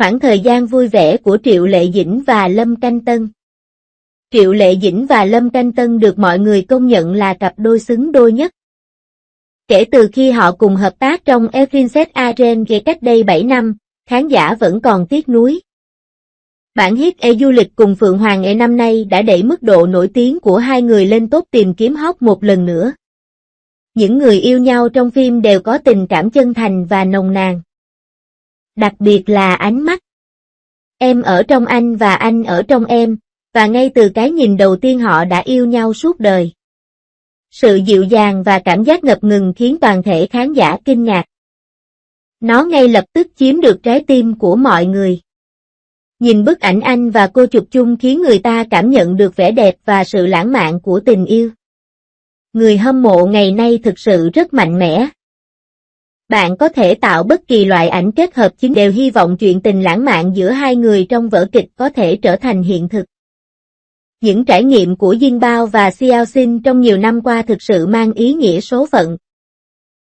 Khoảng thời gian vui vẻ của Triệu Lệ Dĩnh và Lâm Canh Tân. Triệu Lệ Dĩnh và Lâm Canh Tân được mọi người công nhận là cặp đôi xứng đôi nhất. Kể từ khi họ cùng hợp tác trong Princess Arena cách đây 7 năm, khán giả vẫn còn tiếc nuối. Bản hit du lịch cùng Phượng Hoàng năm nay đã đẩy mức độ nổi tiếng của hai người lên top tìm kiếm hot một lần nữa. Những người yêu nhau trong phim đều có tình cảm chân thành và nồng nàn. Đặc biệt là ánh mắt. Em ở trong anh và anh ở trong em, và ngay từ cái nhìn đầu tiên họ đã yêu nhau suốt đời. Sự dịu dàng và cảm giác ngập ngừng khiến toàn thể khán giả kinh ngạc. Nó ngay lập tức chiếm được trái tim của mọi người. Nhìn bức ảnh anh và cô chụp chung khiến người ta cảm nhận được vẻ đẹp và sự lãng mạn của tình yêu. Người hâm mộ ngày nay thực sự rất mạnh mẽ. Bạn có thể tạo bất kỳ loại ảnh kết hợp chính đều hy vọng chuyện tình lãng mạn giữa hai người trong vở kịch có thể trở thành hiện thực. Những trải nghiệm của Jin Bao và Xiao Xin trong nhiều năm qua thực sự mang ý nghĩa số phận.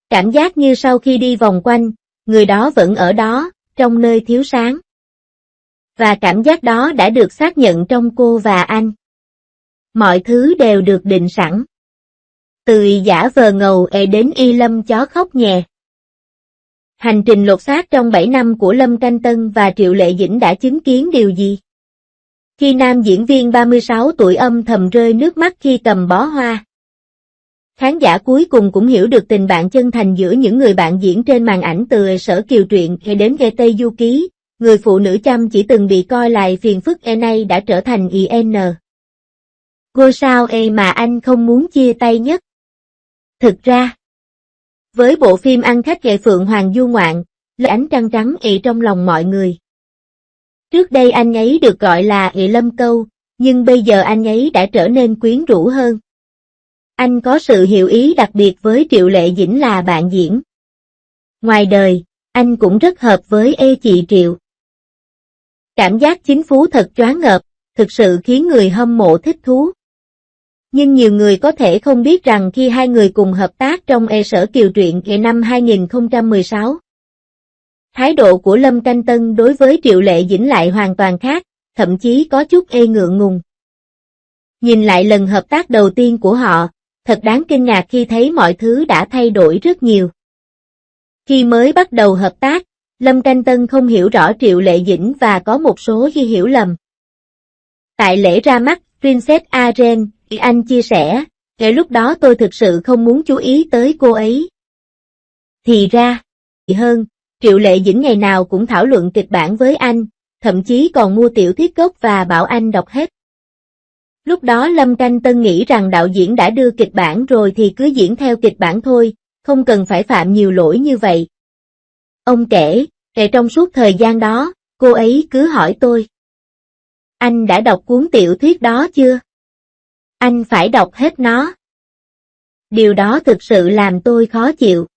Cảm giác như sau khi đi vòng quanh, người đó vẫn ở đó, trong nơi thiếu sáng. Và cảm giác đó đã được xác nhận trong cô và anh. Mọi thứ đều được định sẵn. Từ giả vờ ngầu đến y Lâm chó khóc nhè. Hành trình lột xác trong 7 năm của Lâm Canh Tân và Triệu Lệ Dĩnh đã chứng kiến điều gì? Khi nam diễn viên 36 tuổi âm thầm rơi nước mắt khi cầm bó hoa. Khán giả cuối cùng cũng hiểu được tình bạn chân thành giữa những người bạn diễn trên màn ảnh từ Sở Kiều Truyện đến Ghê Tây Du Ký, người phụ nữ chăm chỉ từng bị coi là phiền phức nay đã trở thành IN. Ngôi sao mà anh không muốn chia tay nhất. Thực ra, với bộ phim ăn khách về Phượng Hoàng du ngoạn, là ánh trăng trắng trong lòng mọi người. Trước đây anh ấy được gọi là Lâm Câu, nhưng bây giờ anh ấy đã trở nên quyến rũ hơn. Anh có sự hiểu ý đặc biệt với Triệu Lệ Dĩnh là bạn diễn. Ngoài đời, anh cũng rất hợp với chị Triệu. Cảm giác chính phú thật choáng ngợp, thực sự khiến người hâm mộ thích thú. Nhưng nhiều người có thể không biết rằng khi hai người cùng hợp tác trong Sở Kiều Truyện năm 2016, thái độ của Lâm Canh Tân đối với Triệu Lệ Dĩnh lại hoàn toàn khác, thậm chí có chút ngượng ngùng. Nhìn lại lần hợp tác đầu tiên của họ, thật đáng kinh ngạc khi thấy mọi thứ đã thay đổi rất nhiều. Khi mới bắt đầu hợp tác, Lâm Canh Tân không hiểu rõ Triệu Lệ Dĩnh và có một số hiểu lầm. Tại lễ ra mắt Princess Arena, anh chia sẻ, ngay lúc đó tôi thực sự không muốn chú ý tới cô ấy. Thì ra, hơn, Triệu Lệ Dĩnh ngày nào cũng thảo luận kịch bản với anh, thậm chí còn mua tiểu thuyết gốc và bảo anh đọc hết. Lúc đó Lâm Canh Tân nghĩ rằng đạo diễn đã đưa kịch bản rồi thì cứ diễn theo kịch bản thôi, không cần phải phạm nhiều lỗi như vậy. Ông kể, trong suốt thời gian đó, cô ấy cứ hỏi tôi. Anh đã đọc cuốn tiểu thuyết đó chưa? Anh phải đọc hết nó. Điều đó thực sự làm tôi khó chịu.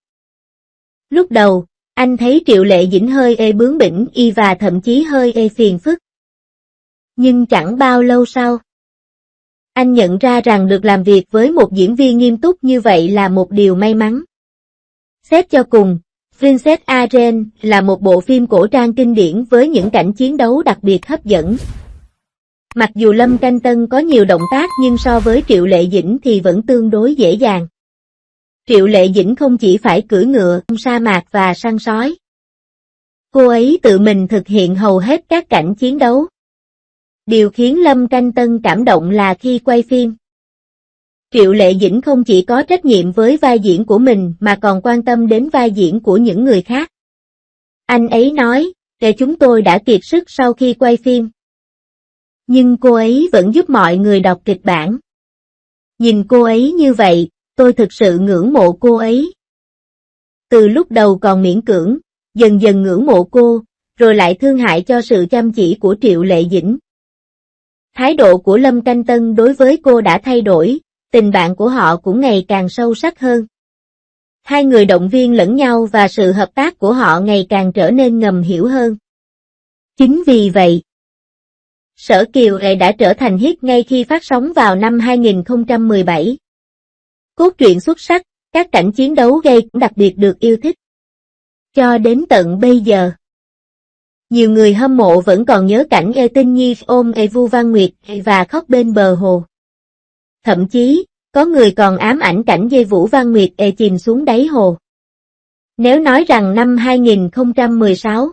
Lúc đầu, anh thấy Triệu Lệ Dĩnh hơi bướng bỉnh và thậm chí hơi phiền phức. Nhưng chẳng bao lâu sau, anh nhận ra rằng được làm việc với một diễn viên nghiêm túc như vậy là một điều may mắn. Xét cho cùng, Princess Arena là một bộ phim cổ trang kinh điển với những cảnh chiến đấu đặc biệt hấp dẫn. Mặc dù Lâm Canh Tân có nhiều động tác nhưng so với Triệu Lệ Dĩnh thì vẫn tương đối dễ dàng. Triệu Lệ Dĩnh không chỉ phải cưỡi ngựa trong sa mạc và săn sói. Cô ấy tự mình thực hiện hầu hết các cảnh chiến đấu. Điều khiến Lâm Canh Tân cảm động là khi quay phim, Triệu Lệ Dĩnh không chỉ có trách nhiệm với vai diễn của mình mà còn quan tâm đến vai diễn của những người khác. Anh ấy nói, chúng tôi đã kiệt sức sau khi quay phim. Nhưng cô ấy vẫn giúp mọi người đọc kịch bản. Nhìn cô ấy như vậy, tôi thực sự ngưỡng mộ cô ấy. Từ lúc đầu còn miễn cưỡng, dần dần ngưỡng mộ cô, rồi lại thương hại cho sự chăm chỉ của Triệu Lệ Dĩnh. Thái độ của Lâm Canh Tân đối với cô đã thay đổi, tình bạn của họ cũng ngày càng sâu sắc hơn. Hai người động viên lẫn nhau và sự hợp tác của họ ngày càng trở nên ngầm hiểu hơn. Chính vì vậy, Sở Kiều đã trở thành hit ngay khi phát sóng vào năm 2017. Cốt truyện xuất sắc, các cảnh chiến đấu gây đặc biệt được yêu thích. Cho đến tận bây giờ, Nhiều người hâm mộ vẫn còn nhớ cảnh Tinh Nhi ôm Vu Văn Nguyệt và khóc bên bờ hồ. Thậm chí, có người còn ám ảnh cảnh Vũ Văn Nguyệt chìm xuống đáy hồ. Nếu nói rằng năm 2016,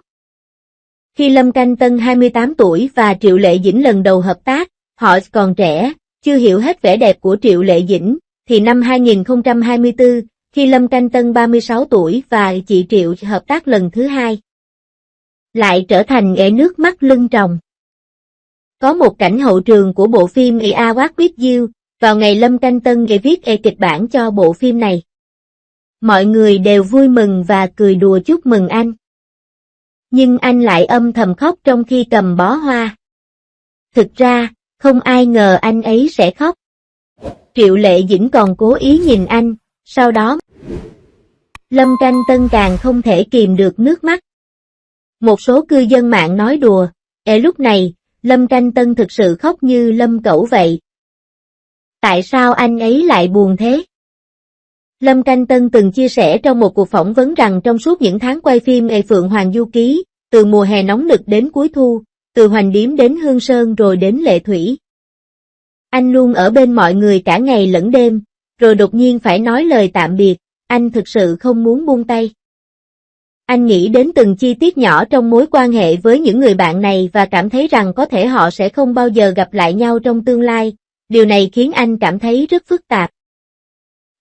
khi Lâm Canh Tân 28 tuổi và Triệu Lệ Dĩnh lần đầu hợp tác, họ còn trẻ, chưa hiểu hết vẻ đẹp của Triệu Lệ Dĩnh, thì năm 2024, khi Lâm Canh Tân 36 tuổi và chị Triệu hợp tác lần thứ hai, lại trở thành nước mắt lưng tròng. Có một cảnh hậu trường của bộ phim I Award With You, vào ngày Lâm Canh Tân viết kịch bản cho bộ phim này. Mọi người đều vui mừng và cười đùa chúc mừng anh. Nhưng anh lại âm thầm khóc trong khi cầm bó hoa. Thực ra, không ai ngờ anh ấy sẽ khóc. Triệu Lệ Dĩnh còn cố ý nhìn anh, sau đó Lâm Canh Tân càng không thể kìm được nước mắt. Một số cư dân mạng nói đùa, lúc này, Lâm Canh Tân thực sự khóc như Lâm Cẩu vậy. Tại sao anh ấy lại buồn thế? Lâm Canh Tân từng chia sẻ trong một cuộc phỏng vấn rằng trong suốt những tháng quay phim Phượng Hoàng Du Ký, từ mùa hè nóng nực đến cuối thu, từ Hoành Điếm đến Hương Sơn rồi đến Lệ Thủy, anh luôn ở bên mọi người cả ngày lẫn đêm, rồi đột nhiên phải nói lời tạm biệt, anh thực sự không muốn buông tay. Anh nghĩ đến từng chi tiết nhỏ trong mối quan hệ với những người bạn này và cảm thấy rằng có thể họ sẽ không bao giờ gặp lại nhau trong tương lai, điều này khiến anh cảm thấy rất phức tạp.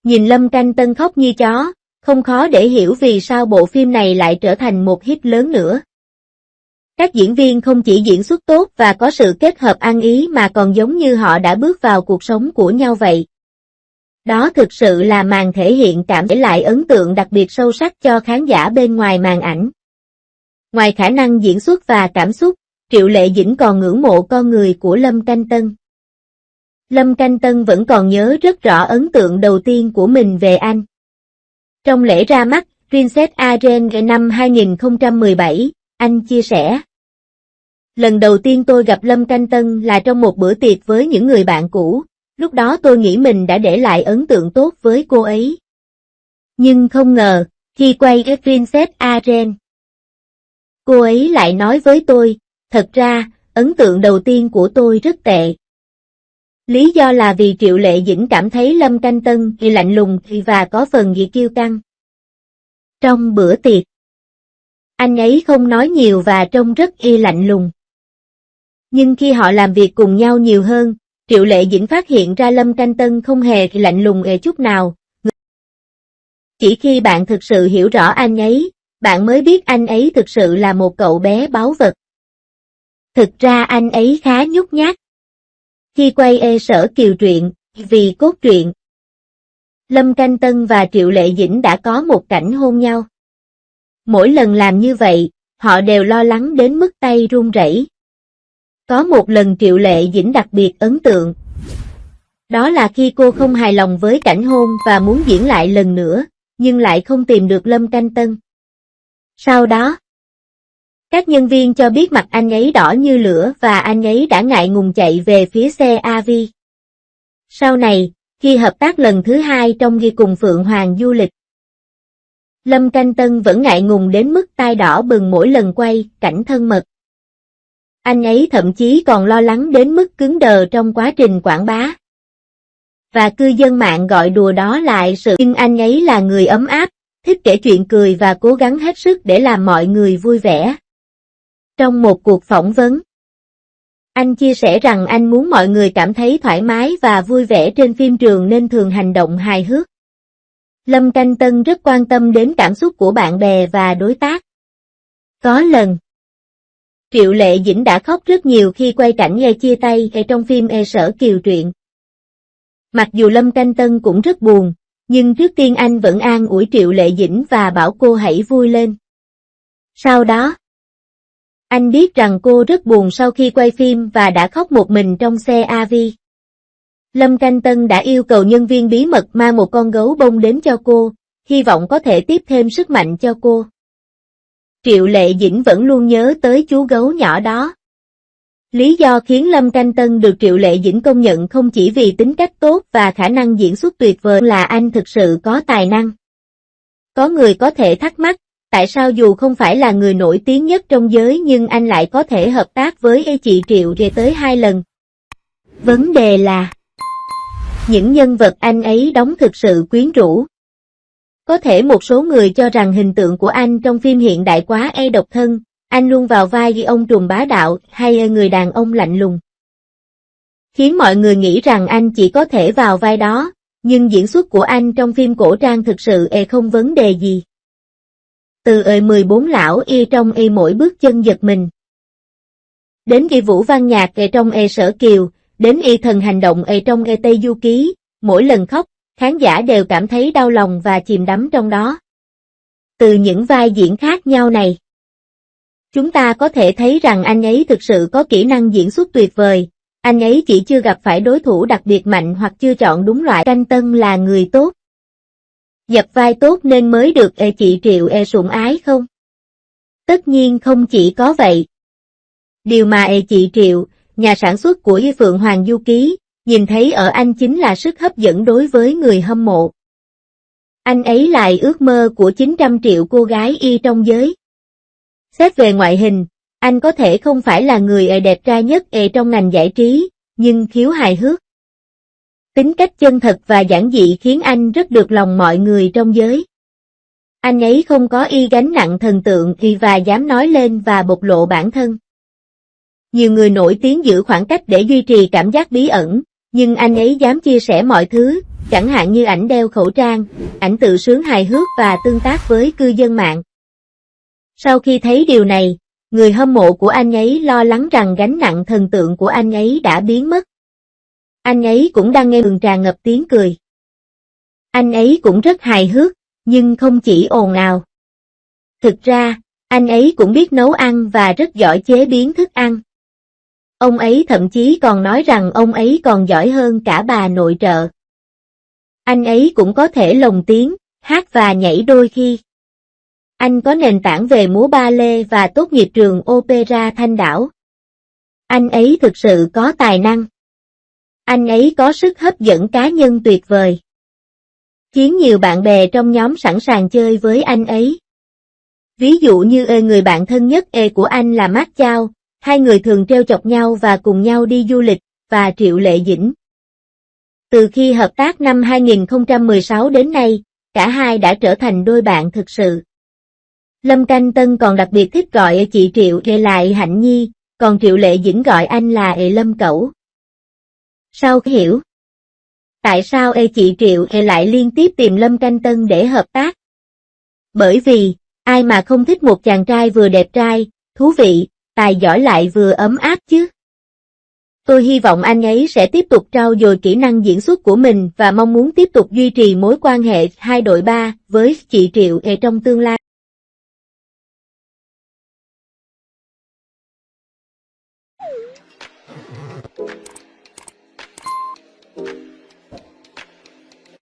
Nhìn Lâm Canh Tân khóc như chó, không khó để hiểu vì sao bộ phim này lại trở thành một hit lớn nữa. Các diễn viên không chỉ diễn xuất tốt và có sự kết hợp ăn ý mà còn giống như họ đã bước vào cuộc sống của nhau vậy. Đó thực sự là màn thể hiện cảm để lại ấn tượng đặc biệt sâu sắc cho khán giả bên ngoài màn ảnh. Ngoài khả năng diễn xuất và cảm xúc, Triệu Lệ Dĩnh còn ngưỡng mộ con người của Lâm Canh Tân. Lâm Canh Tân vẫn còn nhớ rất rõ ấn tượng đầu tiên của mình về anh. Trong lễ ra mắt Princess Arena năm 2017, anh chia sẻ: Lần đầu tiên tôi gặp Lâm Canh Tân là trong một bữa tiệc với những người bạn cũ, lúc đó tôi nghĩ mình đã để lại ấn tượng tốt với cô ấy. Nhưng không ngờ, khi quay Princess Arena, cô ấy lại nói với tôi, thật ra, ấn tượng đầu tiên của tôi rất tệ. Lý do là vì Triệu Lệ Dĩnh cảm thấy Lâm Canh Tân lạnh lùng và có phần kiêu căng. Trong bữa tiệc, anh ấy không nói nhiều và trông rất lạnh lùng. Nhưng khi họ làm việc cùng nhau nhiều hơn, Triệu Lệ Dĩnh phát hiện ra Lâm Canh Tân không hề lạnh lùng chút nào. Chỉ khi bạn thực sự hiểu rõ anh ấy, bạn mới biết anh ấy thực sự là một cậu bé báu vật. Thực ra anh ấy khá nhút nhát. Khi quay Sở Kiều truyện, vì cốt truyện, Lâm Canh Tân và Triệu Lệ Dĩnh đã có một cảnh hôn nhau. Mỗi lần làm như vậy, họ đều lo lắng đến mức tay run rẩy. Có một lần Triệu Lệ Dĩnh đặc biệt ấn tượng. Đó là khi cô không hài lòng với cảnh hôn và muốn diễn lại lần nữa, nhưng lại không tìm được Lâm Canh Tân. Sau đó, các nhân viên cho biết mặt anh ấy đỏ như lửa và anh ấy đã ngại ngùng chạy về phía xe AV. Sau này, khi hợp tác lần thứ hai trong ghi cùng Phượng Hoàng Du Lịch, Lâm Canh Tân vẫn ngại ngùng đến mức tai đỏ bừng mỗi lần quay cảnh thân mật. Anh ấy thậm chí còn lo lắng đến mức cứng đờ trong quá trình quảng bá. Và cư dân mạng gọi đùa đó là sự nhưng anh ấy là người ấm áp, thích kể chuyện cười và cố gắng hết sức để làm mọi người vui vẻ. Trong một cuộc phỏng vấn, anh chia sẻ rằng anh muốn mọi người cảm thấy thoải mái và vui vẻ trên phim trường nên thường hành động hài hước. Lâm Canh Tân rất quan tâm đến cảm xúc của bạn bè và đối tác. Có lần, Triệu Lệ Dĩnh đã khóc rất nhiều khi quay cảnh chia tay trong phim Sở Kiều truyện. Mặc dù Lâm Canh Tân cũng rất buồn, nhưng trước tiên anh vẫn an ủi Triệu Lệ Dĩnh và bảo cô hãy vui lên. Sau đó, anh biết rằng cô rất buồn sau khi quay phim và đã khóc một mình trong xe AV. Lâm Canh Tân đã yêu cầu nhân viên bí mật mang một con gấu bông đến cho cô, hy vọng có thể tiếp thêm sức mạnh cho cô. Triệu Lệ Dĩnh vẫn luôn nhớ tới chú gấu nhỏ đó. Lý do khiến Lâm Canh Tân được Triệu Lệ Dĩnh công nhận không chỉ vì tính cách tốt và khả năng diễn xuất tuyệt vời là anh thực sự có tài năng. Có người có thể thắc mắc, tại sao dù không phải là người nổi tiếng nhất trong giới nhưng anh lại có thể hợp tác với chị Triệu về tới 2 lần? Vấn đề là những nhân vật anh ấy đóng thực sự quyến rũ. Có thể một số người cho rằng hình tượng của anh trong phim hiện đại quá độc thân, anh luôn vào vai ghi ông trùm bá đạo hay người đàn ông lạnh lùng. Khiến mọi người nghĩ rằng anh chỉ có thể vào vai đó, nhưng diễn xuất của anh trong phim cổ trang thực sự không vấn đề gì. Từ 14 lão trong mỗi bước chân giật mình. Đến Vũ Văn Nhạc trong Sở Kiều, đến thần hành động trong Tây Du Ký, mỗi lần khóc, khán giả đều cảm thấy đau lòng và chìm đắm trong đó. Từ những vai diễn khác nhau này, chúng ta có thể thấy rằng anh ấy thực sự có kỹ năng diễn xuất tuyệt vời, anh ấy chỉ chưa gặp phải đối thủ đặc biệt mạnh hoặc chưa chọn đúng loại. Canh Tân là người tốt. Dập vai tốt nên mới được chị Triệu sủng ái không? Tất nhiên không chỉ có vậy. Điều mà chị Triệu, nhà sản xuất của Phượng Hoàng Du Ký, nhìn thấy ở anh chính là sức hấp dẫn đối với người hâm mộ. Anh ấy lại ước mơ của 900 triệu cô gái trong giới. Xét về ngoại hình, anh có thể không phải là người đẹp trai nhất trong ngành giải trí, nhưng khiếu hài hước. Tính cách chân thật và giản dị khiến anh rất được lòng mọi người trong giới. Anh ấy không có gánh nặng thần tượng và dám nói lên và bộc lộ bản thân. Nhiều người nổi tiếng giữ khoảng cách để duy trì cảm giác bí ẩn, nhưng anh ấy dám chia sẻ mọi thứ, chẳng hạn như ảnh đeo khẩu trang, ảnh tự sướng hài hước và tương tác với cư dân mạng. Sau khi thấy điều này, người hâm mộ của anh ấy lo lắng rằng gánh nặng thần tượng của anh ấy đã biến mất. Anh ấy cũng đang nghe mừng tràn ngập tiếng cười. Anh ấy cũng rất hài hước, nhưng không chỉ ồn ào. Thực ra, anh ấy cũng biết nấu ăn và rất giỏi chế biến thức ăn. Ông ấy thậm chí còn nói rằng ông ấy còn giỏi hơn cả bà nội trợ. Anh ấy cũng có thể lồng tiếng, hát và nhảy đôi khi. Anh có nền tảng về múa ba lê và tốt nghiệp trường Opera Thanh Đảo. Anh ấy thực sự có tài năng. Anh ấy có sức hấp dẫn cá nhân tuyệt vời, khiến nhiều bạn bè trong nhóm sẵn sàng chơi với anh ấy. Ví dụ như người bạn thân nhất của anh là Mát Chao, hai người thường trêu chọc nhau và cùng nhau đi du lịch, và Triệu Lệ Dĩnh. Từ khi hợp tác năm 2016 đến nay, cả hai đã trở thành đôi bạn thực sự. Lâm Canh Tân còn đặc biệt thích gọi chị Triệu là Hạnh Nhi, còn Triệu Lệ Dĩnh gọi anh là Lâm Cẩu. Sao hiểu? Tại sao chị Triệu lại liên tiếp tìm Lâm Canh Tân để hợp tác? Bởi vì, ai mà không thích một chàng trai vừa đẹp trai, thú vị, tài giỏi lại vừa ấm áp chứ? Tôi hy vọng anh ấy sẽ tiếp tục trau dồi kỹ năng diễn xuất của mình và mong muốn tiếp tục duy trì mối quan hệ 2 đội 3 với chị Triệu trong tương lai.